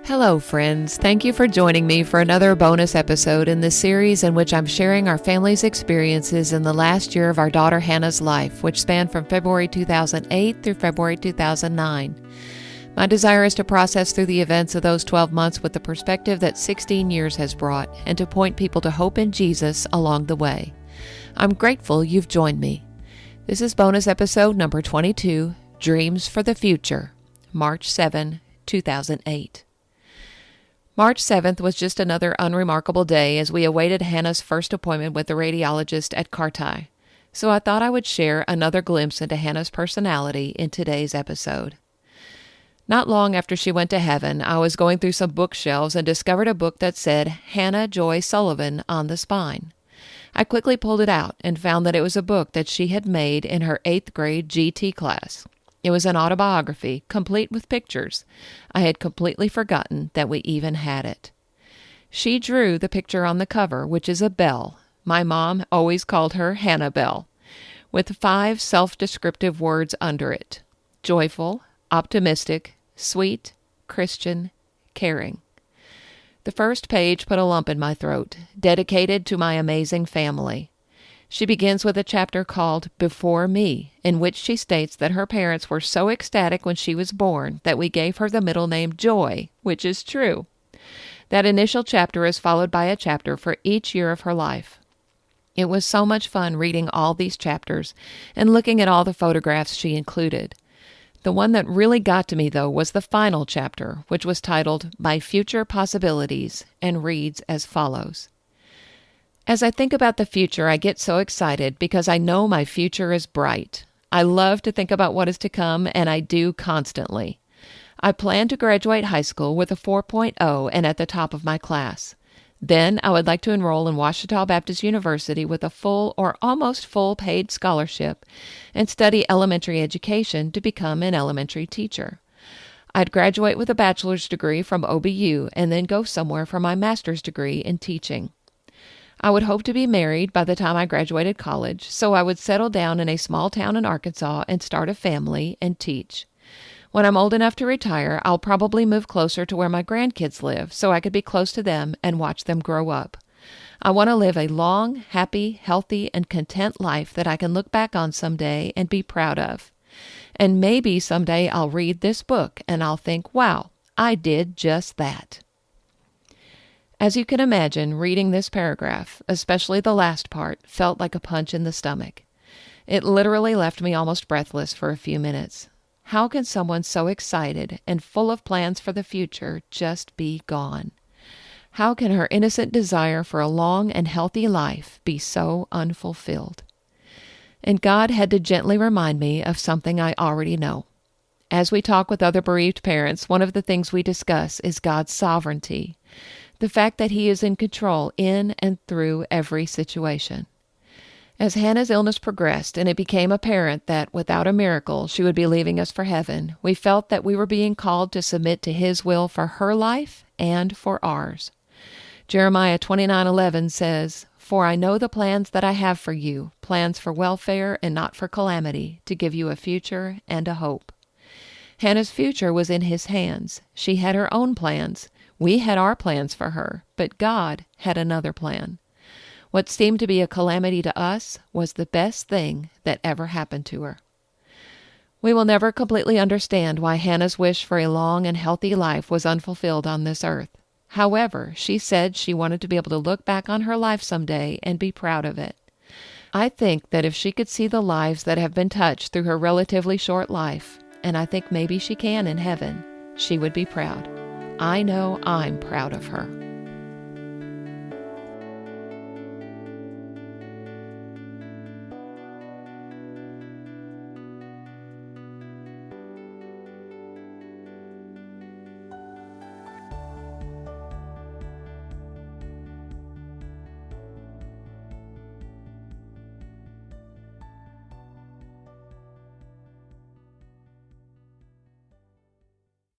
Hello, friends. Thank you for joining me for another bonus episode in this series in which I'm sharing our family's experiences in the last year of our daughter Hannah's life, which spanned from February 2008 through February 2009. My desire is to process through the events of those 12 months with the perspective that 16 years has brought and to point people to hope in Jesus along the way. I'm grateful you've joined me. This is bonus episode number 22, Dreams for the Future, March 7, 2008. March 7th was just another unremarkable day as we awaited Hannah's first appointment with the radiologist at Carti. So I thought I would share another glimpse into Hannah's personality in today's episode. Not long after she went to heaven, I was going through some bookshelves and discovered a book that said Hannah Joy Sullivan on the spine. I quickly pulled it out and found that it was a book that she had made in her 8th grade GT class. It was an autobiography, complete with pictures. I had completely forgotten that we even had it. She drew the picture on the cover, which is a bell. My mom always called her Hannah Bell, with 5 self-descriptive words under it: joyful, optimistic, sweet, Christian, caring. The first page put a lump in my throat, dedicated to my amazing family. She begins with a chapter called Before Me, in which she states that her parents were so ecstatic when she was born that we gave her the middle name Joy, which is true. That initial chapter is followed by a chapter for each year of her life. It was so much fun reading all these chapters and looking at all the photographs she included. The one that really got to me, though, was the final chapter, which was titled My Future Possibilities, and reads as follows. As I think about the future, I get so excited because I know my future is bright. I love to think about what is to come, and I do constantly. I plan to graduate high school with a 4.0 and at the top of my class. Then I would like to enroll in Ouachita Baptist University with a full or almost full paid scholarship and study elementary education to become an elementary teacher. I'd graduate with a bachelor's degree from OBU and then go somewhere for my master's degree in teaching. I would hope to be married by the time I graduated college, so I would settle down in a small town in Arkansas and start a family and teach. When I'm old enough to retire, I'll probably move closer to where my grandkids live so I could be close to them and watch them grow up. I want to live a long, happy, healthy, and content life that I can look back on someday and be proud of. And maybe someday I'll read this book and I'll think, wow, I did just that. As you can imagine, reading this paragraph, especially the last part, felt like a punch in the stomach. It literally left me almost breathless for a few minutes. How can someone so excited and full of plans for the future just be gone? How can her innocent desire for a long and healthy life be so unfulfilled? And God had to gently remind me of something I already know. As we talk with other bereaved parents, one of the things we discuss is God's sovereignty. The fact that He is in control in and through every situation. As Hannah's illness progressed and it became apparent that without a miracle she would be leaving us for heaven, we felt that we were being called to submit to His will for her life and for ours. Jeremiah 29:11 says, For I know the plans that I have for you, plans for welfare and not for calamity, to give you a future and a hope. Hannah's future was in His hands. She had her own plans. We had our plans for her, but God had another plan. What seemed to be a calamity to us was the best thing that ever happened to her. We will never completely understand why Hannah's wish for a long and healthy life was unfulfilled on this earth. However, she said she wanted to be able to look back on her life someday and be proud of it. I think that if she could see the lives that have been touched through her relatively short life, and I think maybe she can in heaven, she would be proud. I know I'm proud of her.